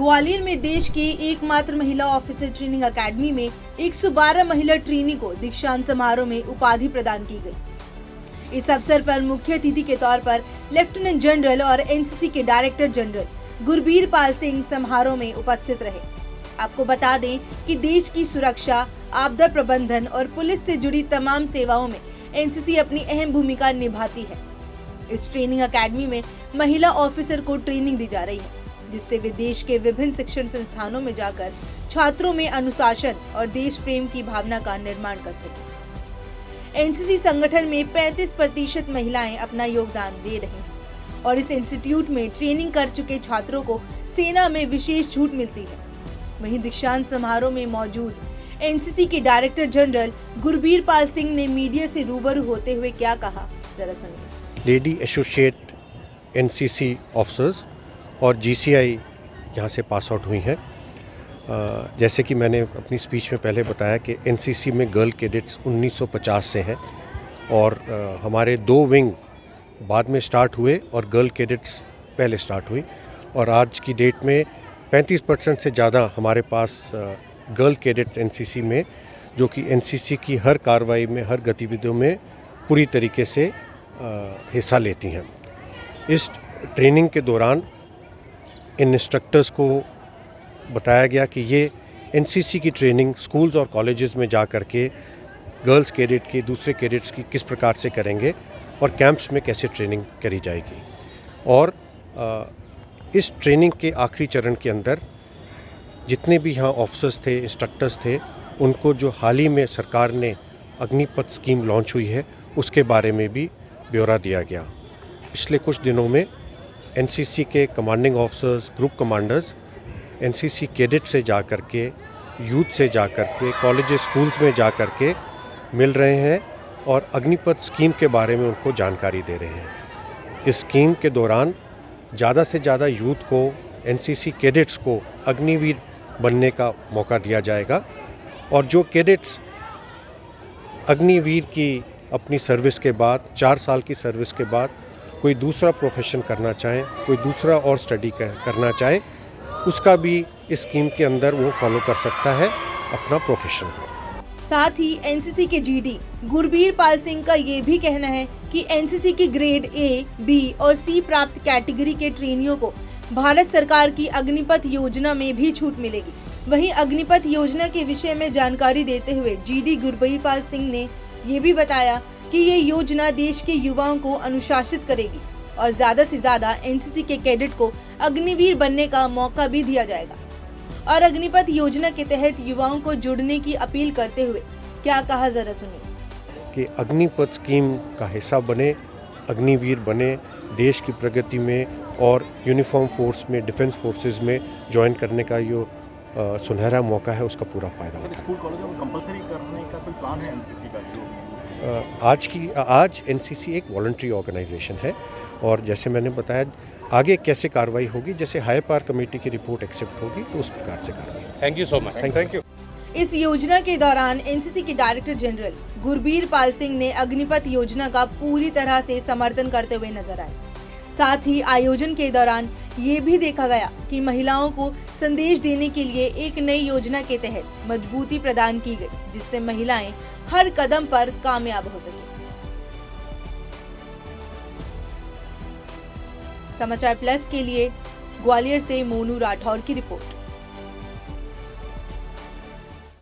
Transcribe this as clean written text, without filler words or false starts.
ग्वालियर में देश की एकमात्र महिला ऑफिसर ट्रेनिंग अकेडमी में 112 महिला ट्रेनी को दीक्षांत समारोह में उपाधि प्रदान की गई। इस अवसर पर मुख्य अतिथि के तौर पर लेफ्टिनेंट जनरल और एनसीसी के डायरेक्टर जनरल गुरबीर पाल सिंह समारोह में उपस्थित रहे। आपको बता दें कि देश की सुरक्षा, आपदा प्रबंधन और पुलिस से जुड़ी तमाम सेवाओं में एनसीसी अपनी अहम भूमिका निभाती है। इस ट्रेनिंग अकेडमी में महिला ऑफिसर को ट्रेनिंग दी जा रही है, जिससे वे देश के विभिन्न शिक्षण संस्थानों में जाकर छात्रों में अनुशासन और देश प्रेम की भावना का निर्माण कर सकें। एनसीसी संगठन में 35% महिलाएं अपना योगदान दे रही हैं और इस इंस्टीट्यूट में ट्रेनिंग कर चुके छात्रों को सेना में विशेष छूट मिलती है। वहीं दीक्षांत समारोह में मौजूद एनसीसी के डायरेक्टर जनरल गुरबीर पाल सिंह ने मीडिया से रूबरू होते हुए क्या कहा, जरा सुनिए। लेडी एसोसिएट एनसीसी ऑफिसर्स और जीसीआई यहाँ से पास आउट हुई हैं। जैसे कि मैंने अपनी स्पीच में पहले बताया कि एनसीसी में गर्ल कैडेट्स 1950 से हैं और हमारे 2 विंग बाद में स्टार्ट हुए और गर्ल कैडेट्स पहले स्टार्ट हुई और आज की डेट में 35% से ज़्यादा हमारे पास गर्ल कैडेट्स एनसीसी में, जो कि एनसीसी की हर कार्रवाई में, हर गतिविधियों में पूरी तरीके से हिस्सा लेती हैं। इस ट्रेनिंग के दौरान इन इंस्ट्रक्टर्स को बताया गया कि ये एनसीसी की ट्रेनिंग स्कूल्स और कॉलेजेस में जा कर के गर्ल्स कैडेट की, दूसरे कैडेट्स की किस प्रकार से करेंगे और कैंप्स में कैसे ट्रेनिंग करी जाएगी। और इस ट्रेनिंग के आखिरी चरण के अंदर जितने भी यहाँ ऑफिसर्स थे, इंस्ट्रक्टर्स थे, उनको जो हाल ही में सरकार ने अग्निपथ स्कीम लॉन्च हुई है उसके बारे में भी ब्यौरा दिया गया। पिछले कुछ दिनों में एनसीसी के commanding officers, group commanders NCC cadet से जा कर के, यूथ से जा कर के, कॉलेजेस, स्कूल्स में जा कर के मिल रहे हैं और अग्निपथ स्कीम के बारे में उनको जानकारी दे रहे हैं। इस स्कीम के दौरान ज़्यादा से ज़्यादा यूथ को, एनसीसी कैडेट्स को अग्निवीर बनने का मौका दिया जाएगा और जो कैडेट्स अग्निवीर की अपनी सर्विस के बाद, 4 साल की सर्विस के बाद कोई दूसरा प्रोफेशन करना चाहें, कोई दूसरा और स्टडी करना चाहे, उसका भी इस स्कीम के अंदर वो फॉलो कर सकता है अपना प्रोफेशन। साथ ही एनसीसी के जीडी गुरबीर पाल सिंह का ये भी कहना है कि एनसीसी की ग्रेड ए, बी और सी प्राप्त कैटेगरी के ट्रेनियों को भारत सरकार की अग्निपथ योजना में भी छूट मिलेगी। वहीं अग्निपथ योजना के विषय में जानकारी देते हुए जीडी गुरबीर पाल सिंह ने ये भी बताया कि ये योजना देश के युवाओं को अनुशासित करेगी और ज्यादा से ज्यादा एनसीसी के कैडेट को अग्निवीर बनने का मौका भी दिया जाएगा। और अग्निपथ योजना के तहत युवाओं को जुड़ने की अपील करते हुए क्या कहा, जरा सुनिए। कि अग्निपथ स्कीम का हिस्सा बने, अग्निवीर बने, देश की प्रगति में और यूनिफॉर्म फोर्स में, डिफेंस फोर्सेस में ज्वाइन करने का जो सुनहरा मौका है उसका पूरा फायदा उठाएं। स्कूल कॉलेजों में कंपलसरी करने का कोई प्लान है एनसीसी का? आज एनसीसी एक वॉलंटरी ऑर्गेनाइजेशन है और जैसे मैंने बताया आगे कैसे कार्रवाई होगी, जैसे हाई पावर कमेटी की रिपोर्ट एक्सेप्ट होगी तो उस प्रकार से कार्रवाई। Thank you so much. Thank you. इस योजना के दौरान एनसीसी के डायरेक्टर जनरल गुरबीर पाल सिंह ने अग्निपथ योजना का पूरी तरह से समर्थन करते हुए नजर आए। साथ ही आयोजन के दौरान ये भी देखा गया कि महिलाओं को संदेश देने के लिए एक नई योजना के तहत मजबूती प्रदान की गई, जिससे महिलाएं हर कदम पर कामयाब हो सके। समाचार प्लस के लिए ग्वालियर से मोनू राठौर की रिपोर्ट।